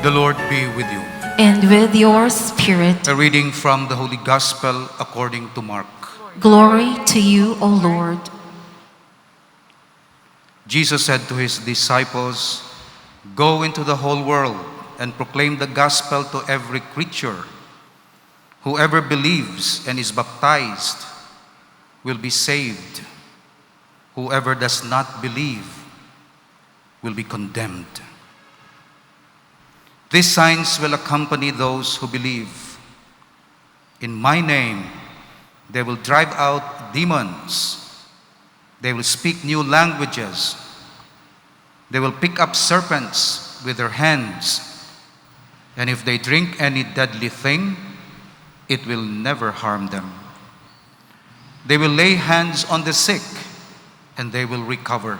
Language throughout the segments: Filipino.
The Lord be with you. and with your spirit. A reading from the Holy Gospel according to Mark. Glory to you, O Lord. Jesus said to his disciples, "Go into the whole world and proclaim the gospel to every creature. Whoever believes and is baptized will be saved. Whoever does not believe will be condemned. These signs will accompany those who believe. In my name, they will drive out demons. They will speak new languages. They will pick up serpents with their hands. And if they drink any deadly thing, it will never harm them. They will lay hands on the sick, and they will recover."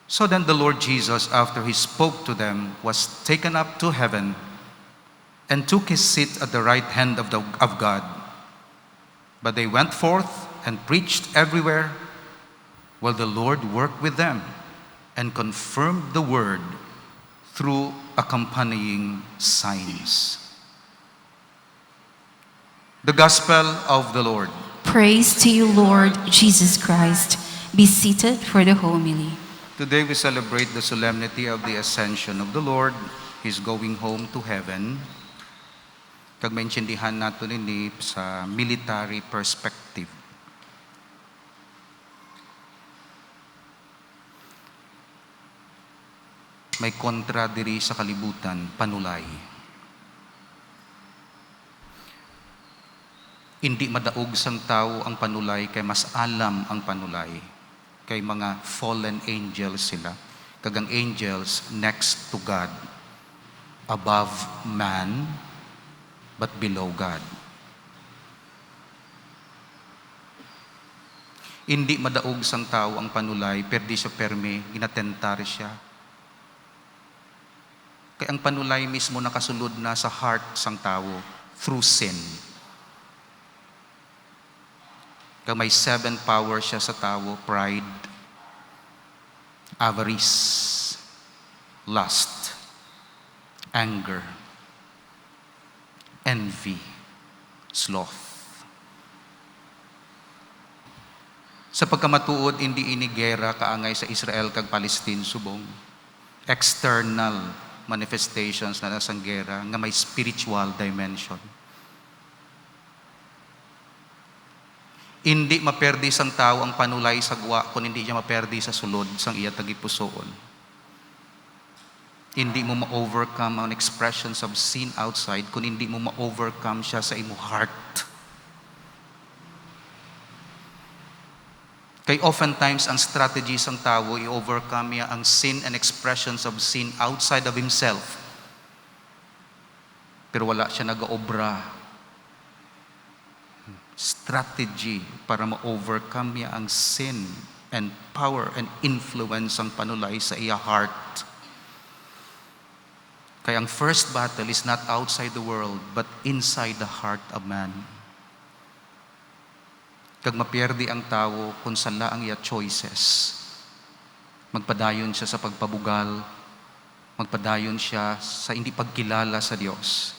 So then the Lord Jesus, after he spoke to them, was taken up to heaven and took his seat at the right hand of God. But they went forth and preached everywhere, while the Lord worked with them and confirmed the word through accompanying signs. The Gospel of the Lord. Praise to you, Lord Jesus Christ. Be seated for the homily. Today we celebrate the solemnity of the Ascension of the Lord. He's going home to heaven. Kag maintindihan nato nini sa military perspective. May kontra diri sa kalibutan, panulay. Hindi madaog sang tao ang panulay kay mas alam ang panulay. Kay mga fallen angels sila. Kagang angels next to God. Above man, but below God. Hindi madaog sang tao ang panulay, perdi siya perme, ginatentar siya. Kaya ang panulay mismo nakasulod na sa heart sang tao through sin. Kaya may 7 powers siya sa tao: pride, avarice, lust, anger, envy, sloth. Sa pagkamatuod, hindi ini gera kaangay sa Israel kag Palestine subong. External manifestations na nasang gera nga may spiritual dimension. Hindi maperdi sang tao ang panulay sa gwa kung hindi niya maperdi sa sulod sang iya tagipusoon. Hindi mo ma-overcome ang expressions of sin outside kung hindi mo ma-overcome siya sa imo heart. Kay oftentimes ang strategy sang tao i-overcome niya ang sin and expressions of sin outside of himself. Pero wala siya nag-obra strategy para ma-overcome niya ang sin and power and influence ang panulay sa iya heart. Kaya ang first battle is not outside the world but inside the heart of man. Kag mapierdi ang tao kung sala ang iya choices, magpadayon siya sa pagpabugal, magpadayon siya sa hindi pagkilala sa Diyos.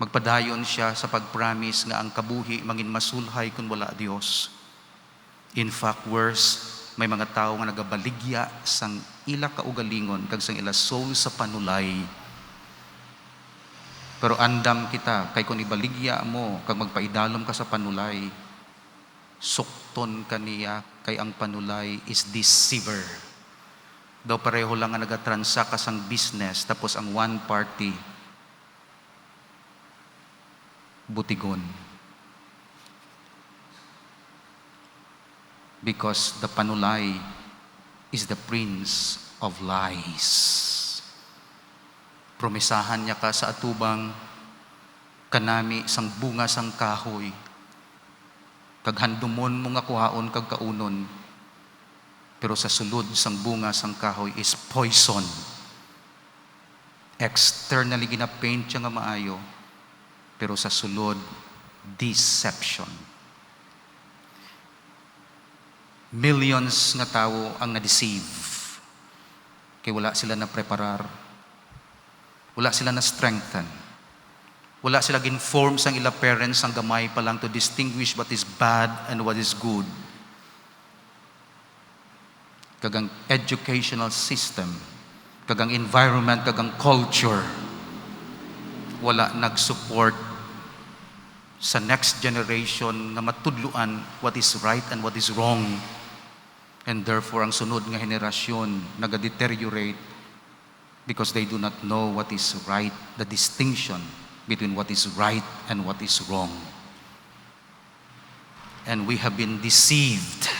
Magpadayon siya sa pag-promise nga ang kabuhi mangin masulhay kung wala Diyos. In fact, worse, may mga tao nga nagabaligya sang ila kaugalingon kag sang ila soul sa panulay. Pero andam kita kay kung ibaligya mo kag magpaidalom ka sa panulay, sukton kaniya kay ang panulay is deceiver. Daw pareho lang nga nagatransact ka sang business tapos ang one party butigon. Because the panulay is the prince of lies. Promesahan niya ka sa atubang kanami sang bunga sang kahoy. Kag handumon mo nga kuhaon kag kaunon. Pero sa sulod sang bunga sang kahoy is poison. Externally ginapaint siya nga maayo. Pero sa sulod, deception. Millions nga tao ang na-deceive. Kaya wala sila na preparar. Wala sila na-strengthen. Wala sila gin-form sang ila parents ang gamay pa lang to distinguish what is bad and what is good. Kagang educational system, kagang environment, kagang culture, wala nag-support sa next generation na matudluan what is right and what is wrong. And therefore, ang sunod nga henerasyon nag-deteriorate because they do not know what is right, the distinction between what is right and what is wrong. And we have been deceived.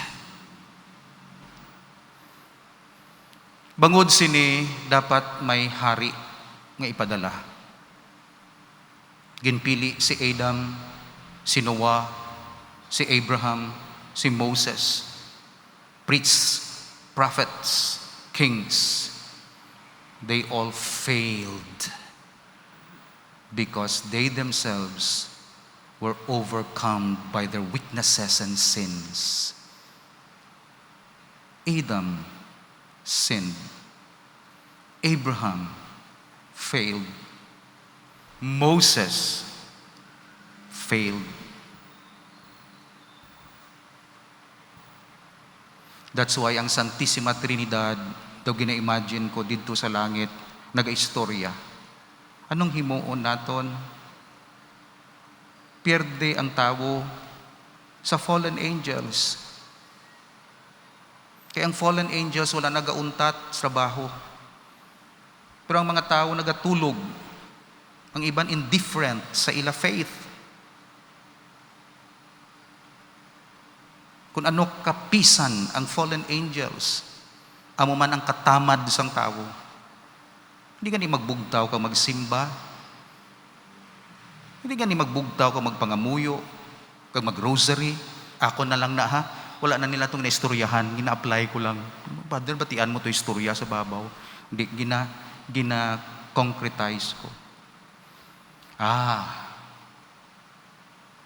Bangod sini, dapat may hari nga ipadala. Ginpili si Adam, si Noah, si Abraham, si Moses, priests, prophets, kings. They all failed because they themselves were overcome by their weaknesses and sins. Adam sinned. Abraham failed. Moses failed. That's why ang Santissima Trinidad, daw gina-imagine ko dito sa langit, naga-istorya. Anong himuon naton? Pierde ang tao sa fallen angels. Kaya ang fallen angels wala nagauntat sa trabaho. Pero ang mga tao nagatulog. Ang iban indifferent sa ila faith. Kung ano kapisan ang fallen angels, amo man ang katamad sang tao. Hindi ka ni magbugtaw ka magsimba. Hindi ka ni magbugtaw ka magpangamuyo, kag mag-rosary. Ako na lang na ha. Wala na nila itong na-istoryahan. Gina-apply ko lang. Father, batian mo ito istorya sa babaw. Hindi, gina-concretize ko.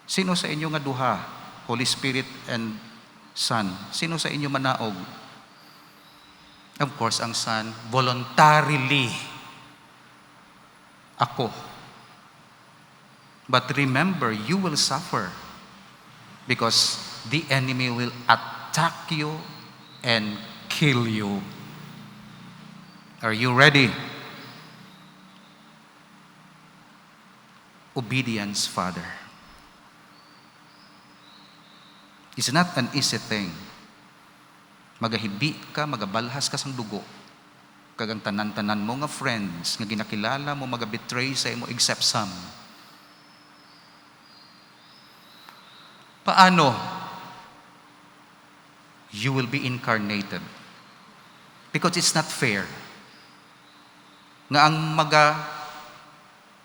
Sino sa inyo nga duha? Holy Spirit and Son. Sino sa inyo manaog? Of course, ang Son, voluntarily. Ako. But remember, you will suffer because the enemy will attack you and kill you. Are you ready? Obedience, Father. It's not an easy thing. Magahibi ka, magabalhas ka sang dugo. Kagang tanan-tanan mo nga friends, nga ginakilala mo, magabetray sa imo except some. Paano? You will be incarnated. Because it's not fair. Nga ang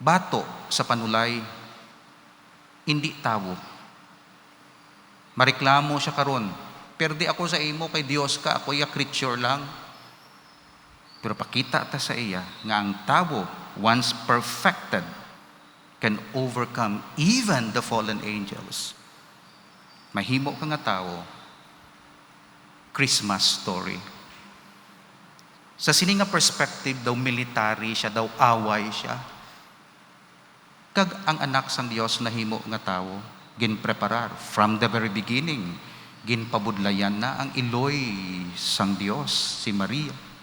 bato sa panulay, hindi tao. Mareklamo siya karon. Perde ako sa imo, kay Dios ka, ako ya creature lang. Pero pakita ta sa iya, nga ang tao, once perfected, can overcome even the fallen angels. Mahimo ka nga tao, Christmas story. Sa sini nga perspective, daw military siya, daw away siya. Kag ang anak sang Dios nahimo nga tao, ginpreparar from the very beginning, ginpabudlayan na ang iloy sang Dios, si Maria.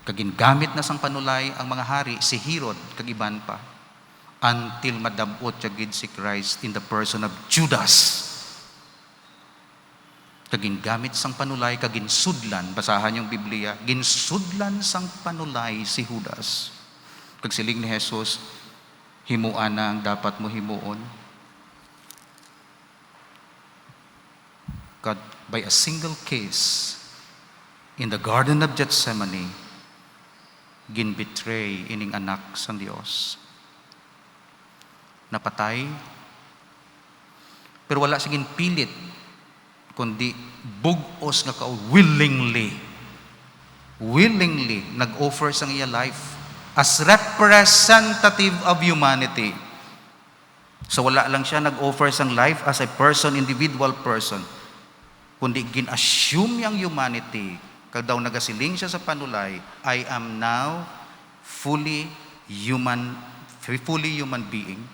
Kagin gamit na sang panulay ang mga hari, si Herod, kagiban pa, until madabot siya gid si Christ in the person of Judas. Kagin gamit sang panulay, kagin sudlan, basahan yung Biblia, ginsudlan sang panulay si Judas. Kag siling ni Jesus, himuan na ang dapat mo himuon. God, by a single case, in the Garden of Gethsemane, ginbetray ining anak sang Dios. Napatay, pero wala siya ginpilit, kundi bugos nga ka willingly nag-offer sang iya life as representative of humanity. So wala lang siya nag-offer sang life as a person, individual person, kundi gin-assume yang humanity. Kag daw nagasiling siya sa panulay, I am now fully human being,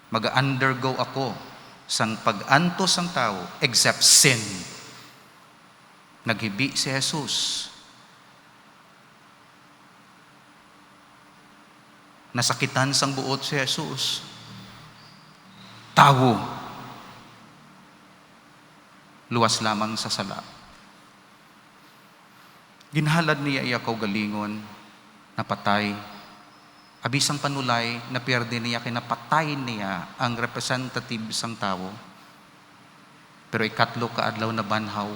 mag-undergo ako sang pag-antos sang tao except sin. Naghibi si Jesus. Nasakitan sang buot si Jesus. Tawo. Luwas lamang sa sala. Ginhalad niya iya kaugalingon, napatay. Abisang panulay, naperde niya, kinapatay niya ang representative sang tao. Pero ikatlo ka adlaw na banhaw.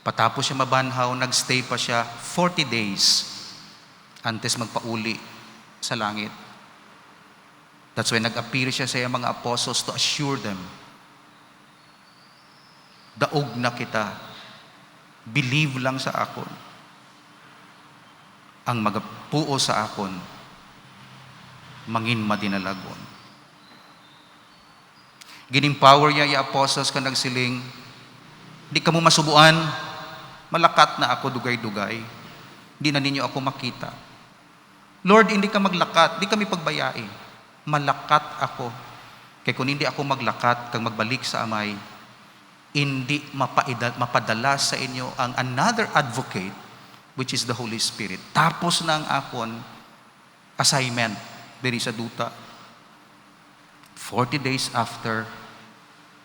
Patapos siya mabanhaw, nagstay pa siya 40 days antes magpauli sa langit. That's why nag-appear siya sa mga apostles to assure them, daog na kita, believe lang sa akon. Ang magapuo sa akon, mangin madinalagon. Gining-power niya yung apostles ka nagsiling, di ka mo masubuan, malakat na ako dugay-dugay. Di na ninyo ako makita. Lord, hindi ka maglakat, di kami pagbayai. Malakat ako. Kaya kung hindi ako maglakat, kang magbalik sa amay, hindi mapadala sa inyo ang another advocate, which is the Holy Spirit. Tapos na ang akon assignment diri sa duta. 40 days after,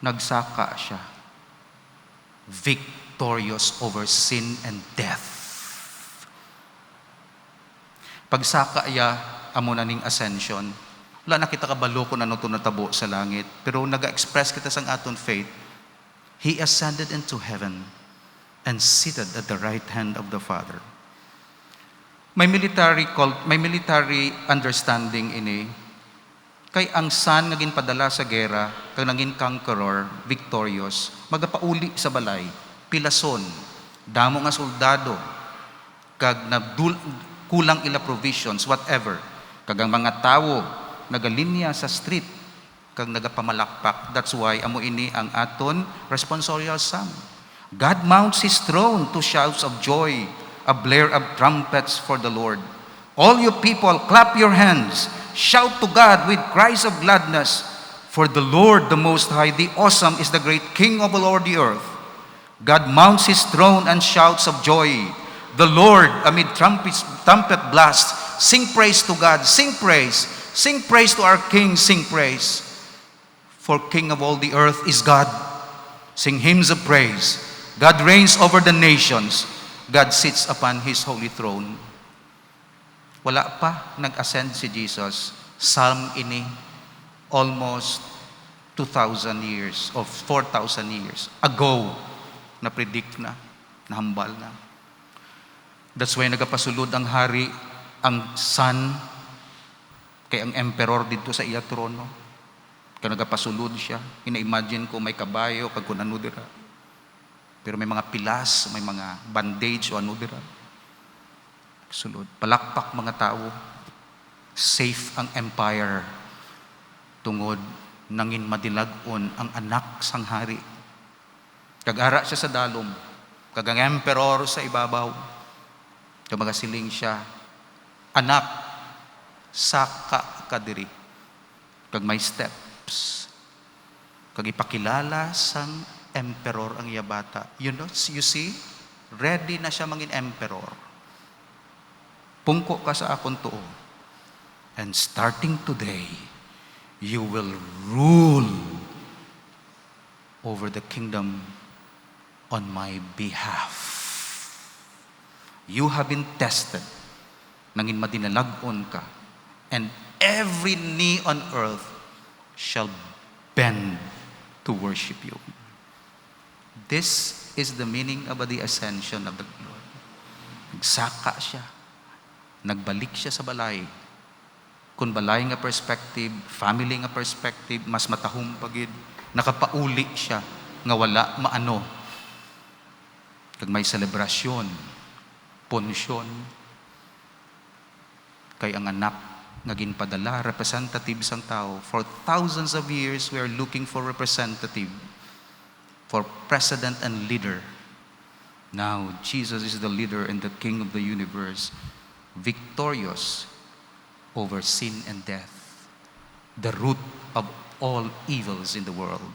nagsaka siya. Victorious over sin and death. Pagsaka iya, amo na ning ascension. Wala na kita kabalo kung ano ito natabo sa langit. Pero nag-express kita sang aton faith. He ascended into heaven and seated at the right hand of the Father. May military understanding ini. Kay ang Son naging padala sa gera, kag naging conqueror, victorious, magapauli sa balay, pilason, damo nga soldado, kag kulang ila provisions, whatever. Kag ang mga tao nagalinya sa street, kag nagapamalakpak. That's why amo ini ang aton responsorial psalm. God mounts His throne to shouts of joy, a blare of trumpets for the Lord. All you people, clap your hands, shout to God with cries of gladness, for the Lord, the Most High, the awesome, is the great King of all the earth. God mounts His throne and shouts of joy. The Lord, amid trumpet blasts, sing praise to God, sing praise to our King, sing praise. For King of all the earth is God. Sing hymns of praise. God reigns over the nations. God sits upon His holy throne. Wala pa nag-ascend si Jesus. Psalm ini, almost 2,000 years or 4,000 years ago, na-predict na, nahambal na. That's why nagapasulod ang hari, ang Son, kay ang emperor dito sa iya trono. Kaya nagapasulod siya. Ina-imagine ko may kabayo, kag kung ano dira. Pero may mga pilas, may mga bandage o ano dira. Sulod. Palakpak mga tao. Safe ang empire. Tungod nangin madilagon ang anak sang hari. Kagara siya sa dalom. Kagang emperor sa ibabaw. Kamagasiling siya, anak, saka kadiri. Kag may steps. Kag ipakilala sang emperor ang iya bata. You see, ready na siya mangin emperor. Pungko ka sa akong tuo. And starting today, you will rule over the kingdom on my behalf. You have been tested. Nangin madinalagon ka. And every knee on earth shall bend to worship you. This is the meaning of the ascension of the Lord. Nagsaka siya. Nagbalik siya sa balay. Kung balay nga perspective, family nga perspective, mas matahong pagid. Nakapauli siya nga wala maano. Kag may selebrasyon, ponsyon, kay ang anak naging padala, representative sang tao. For thousands of years, we are looking for representative, for president and leader. Now, Jesus is the leader and the King of the universe. victorious over sin and death, the root of all evils in the world.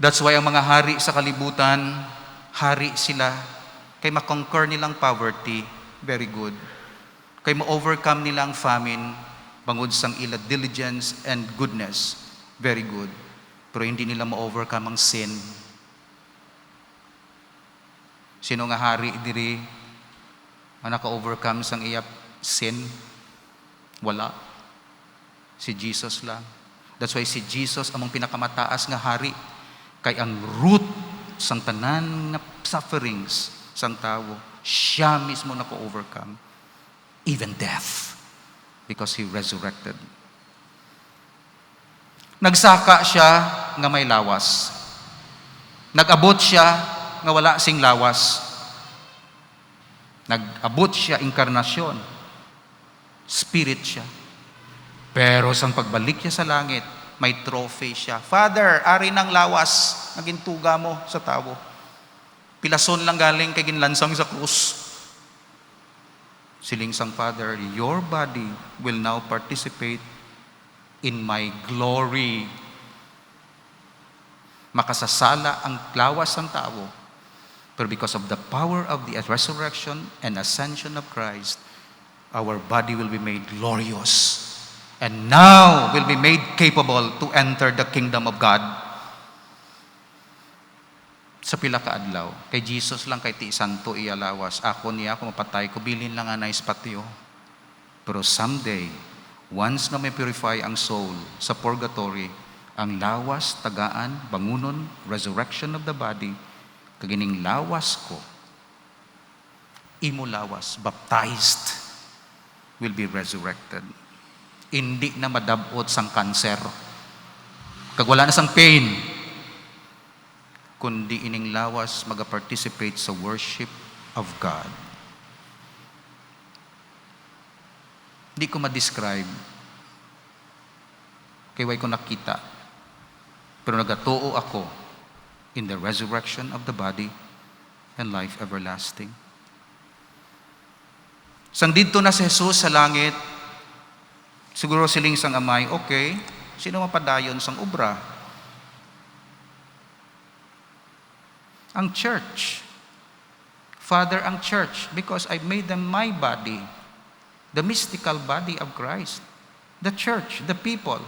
That's why ang mga hari sa kalibutan, hari sila, kay makonquer nilang poverty, very good. Kay ma-overcome nilang famine, bangod sang ila diligence and goodness, very good. Pero hindi nila ma-overcome ang sin. Sino nga hari diri ang naka-overcome sang iyap sin? Wala. Si Jesus lang. That's why si Jesus among pinakamataas nga hari. Kay ang root sang tanan na sufferings sang tao, siya mismo naka-overcome. Even death. Because He resurrected. Nagsaka siya nga may lawas. Nag-abot siya nga wala sing lawas. Nag-abot siya inkarnasyon. Spirit siya. Pero sang pagbalik niya sa langit, may trophy siya. Father, ari ng lawas na gintuga mo sa tao. Pilason lang galing kay ginlansang sa krus. Siling sang Father, your body will now participate in my glory. Makasasala ang lawas ng tao. Pero because of the power of the resurrection and ascension of Christ, our body will be made glorious. And now will be made capable to enter the kingdom of God. Sa pila ka adlaw, kay Jesus lang kay ti santo iya lawas. Ako niya, kung mapatay ko, bilin lang nga nais patiyo. Pero someday, once na may purify ang soul sa purgatory, ang lawas, tagaan, bangunon, resurrection of the body, kagining lawas ko, imo lawas, baptized, will be resurrected. Hindi na madabot sang cancer. Kag wala na sang pain. Kundi ining lawas mag-participate sa worship of God. Di ko ma-describe. Kay way ko nakita. Pero nagatuo ako in the resurrection of the body and life everlasting. Sang dito na si Jesus sa langit, siguro siling sang amay, okay, sino mapadayon sang obra? Ang church. Father, ang church, because I made them my body, the mystical body of Christ. The church, the people.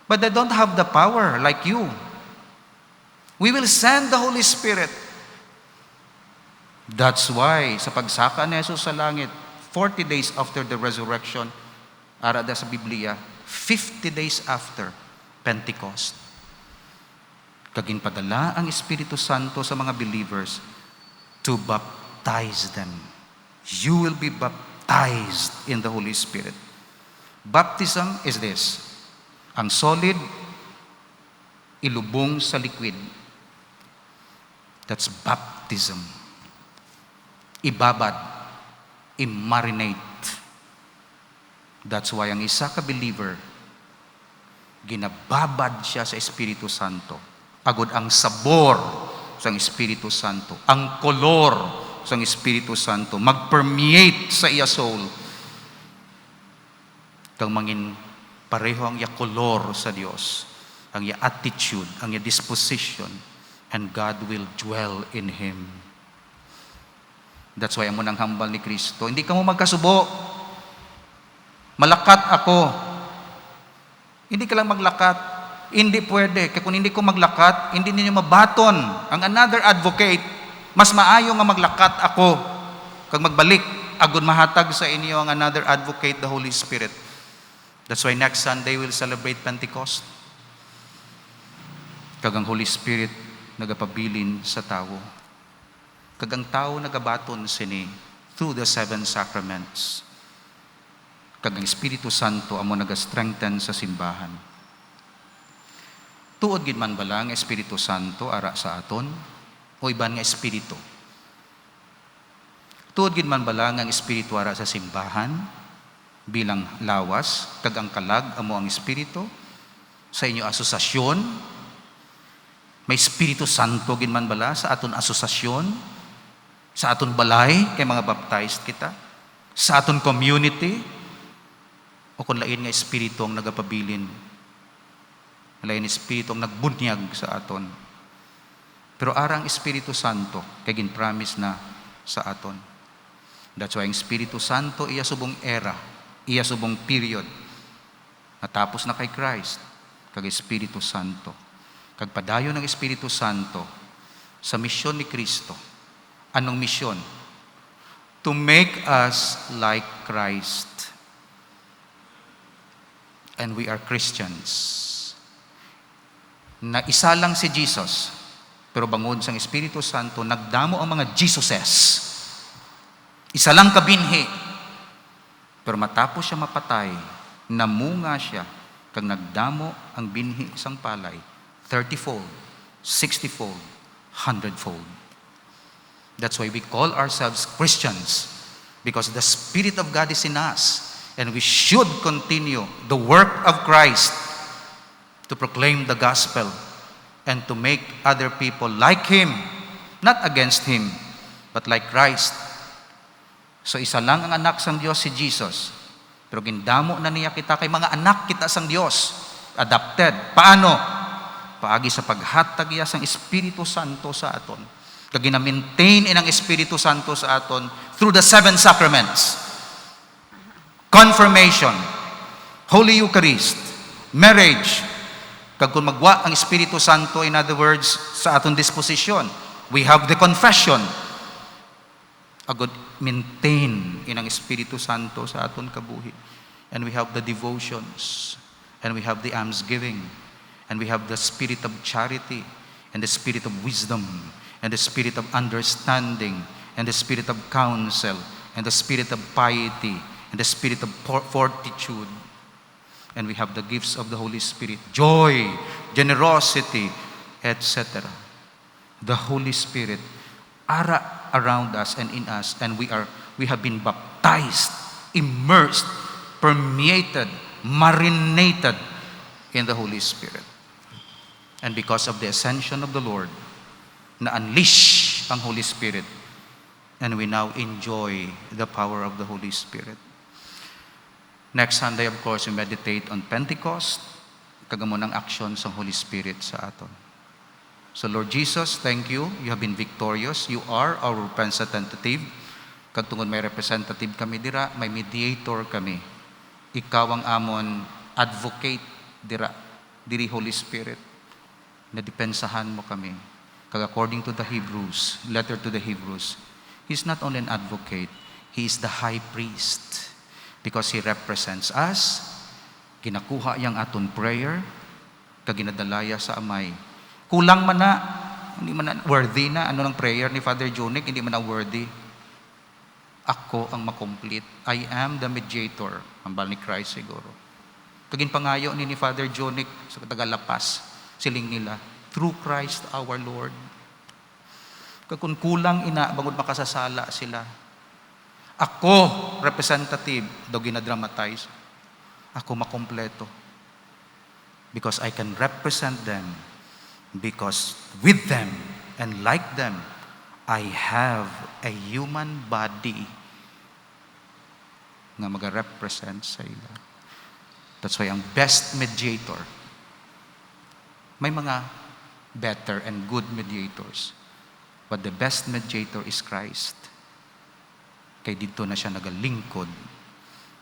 But they don't have the power like you. We will send the Holy Spirit. That's why, sa pagsaka ni Jesus sa langit, 40 days after the resurrection, arada sa Biblia, 50 days after Pentecost, kaginpadala ang Espiritu Santo sa mga believers to baptize them. You will be baptized in the Holy Spirit. Baptism is this. Ang solid, ilubong sa liquid. That's baptism. Ibabad. I-marinate. That's why ang isa ka believer, ginababad siya sa Espiritu Santo. Agod ang sabor sa Espiritu Santo, ang kolor sa Espiritu Santo, mag-permeate sa iya soul. Kang mangin pareho ang iya kolor sa Dios, ang iya attitude, ang iya disposition, and God will dwell in him. That's why amo nang hambal ni Kristo. Hindi ka mo magkasubo. Malakat ako. Hindi ka lang maglakat. Hindi pwede. Kaya kung hindi ko maglakat, hindi ninyo mabaton. Ang another advocate, mas maayo nga maglakat ako. Kag magbalik, agud mahatag sa inyo ang another advocate, the Holy Spirit. That's why next Sunday we'll celebrate Pentecost. Kag ang Holy Spirit nagapabilin sa tao. Kag ang tao nagabaton sini through the 7 sacraments. Kag ang Espiritu Santo amo naga-strengthen sa simbahan. Tuod gid man bala nga Espiritu Santo ara sa aton o iban nga espiritu? Tuod gid man bala nga ang espiritu ara sa simbahan bilang lawas kag ang kalag amo ang espiritu sa inyo asosasyon? May Espiritu Santo gid man bala sa aton asosasyon? Sa aton balay, kay mga baptized kita. Sa aton community, o kung lain nga espiritu ang nagapabilin. Lain espiritu ang nagbunyag sa aton. Pero arang Espiritu Santo, kay gin-promise na sa aton. That's why ang Espiritu Santo, iya subong era, iya subong period. Natapos na kay Christ, kag Espiritu Santo. Kag padayon ng Espiritu Santo sa misyon ni Kristo. Anong misyon? To make us like Christ. And we are Christians. Na isa lang si Jesus, pero bangod sang Espiritu Santo, nagdamo ang mga Jesuses. Isa lang kabinhi. Pero matapos siya mapatay, namunga siya, kag nagdamo ang binhi isang palay, 30-fold, 60-fold, 100-fold. That's why we call ourselves Christians, because the Spirit of God is in us, and we should continue the work of Christ to proclaim the gospel and to make other people like Him, not against Him, but like Christ. So isa lang ang anak sang Dios, si Jesus. Pero gindamo na niya kita kay mga anak kita sang Dios. Adopted. Paano? Paagi sa paghatag iya sang Espiritu Santo sa aton. Kag gina-maintain inang Espiritu Santo sa aton through the 7 sacraments. Confirmation, Holy Eucharist, marriage. Kag kung magwa ang Espiritu Santo, in other words, sa aton disposisyon, we have the confession. Agad maintain inang Espiritu Santo sa aton kabuhi. And we have the devotions, and we have the almsgiving, and we have the spirit of charity, and the spirit of wisdom, and the spirit of understanding, and the spirit of counsel, and the spirit of piety, and the spirit of fortitude. And we have the gifts of the Holy Spirit, joy, generosity, etc. The Holy Spirit ara around us and in us, and we have been baptized, immersed, permeated, marinated in the Holy Spirit. And because of the ascension of the Lord, na-unleash ang Holy Spirit, and we now enjoy the power of the Holy Spirit. Next Sunday, of course, we meditate on Pentecost, kagamo ng action sa Holy Spirit sa aton. So Lord Jesus, thank you. You have been victorious. You are our representative. Kag tungod may representative kami dira, may mediator kami. Ikaw ang amon advocate diri Holy Spirit. Nadepensahan mo kami. Kag according to the Hebrews, letter to the Hebrews, He's not only an advocate, He is the high priest. Because He represents us, kinakuha yang aton prayer, kag ginadalaya sa Amay. Kulang man na, hindi man na worthy na, ano ng prayer ni Father Jonic, hindi man na worthy. Ako ang makomplete. I am the mediator. Ang bal ni Christ siguro. Kagin pangayo ni Father Jonic sa Tagalapas, siling nila, through Christ our Lord. Kung kulang ina, bangod makasasala sila. Ako, representative, daw ginadramatize. Ako makompleto. Because I can represent them. Because with them and like them, I have a human body nga mag-represent sa ila. That's why ang best mediator, may mga better and good mediators. But the best mediator is Christ. Kay dito na siya nagalingkod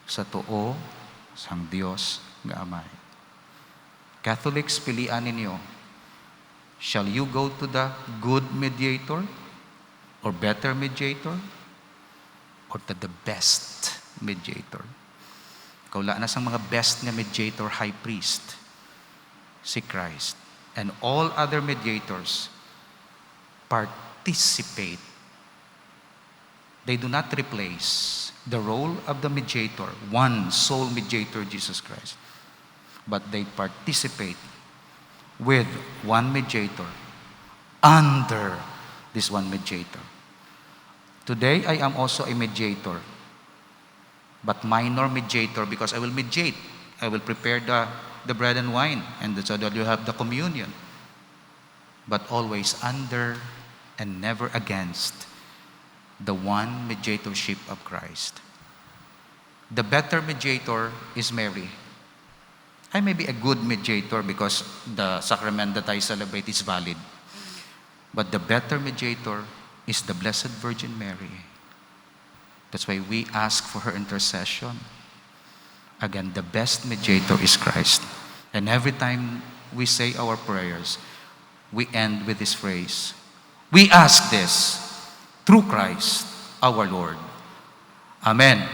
sa tuo sang Dios nga Amay. Catholics, pilian ninyo. Shall you go to the good mediator or better mediator or to the best mediator? Kaula na sang mga best nga mediator, high priest, si Christ. And all other mediators participate. They do not replace the role of the mediator, one sole mediator, Jesus Christ. But they participate with one mediator under this one mediator. Today, I am also a mediator, but minor mediator because I will mediate. I will prepare the bread and wine, and so that you have the communion. But always under and never against the one mediatorship of Christ. The better mediator is Mary. I may be a good mediator because the sacrament that I celebrate is valid. But the better mediator is the Blessed Virgin Mary. That's why we ask for her intercession. Again, the best mediator is Christ. And every time we say our prayers, we end with this phrase. We ask this through Christ our Lord. Amen.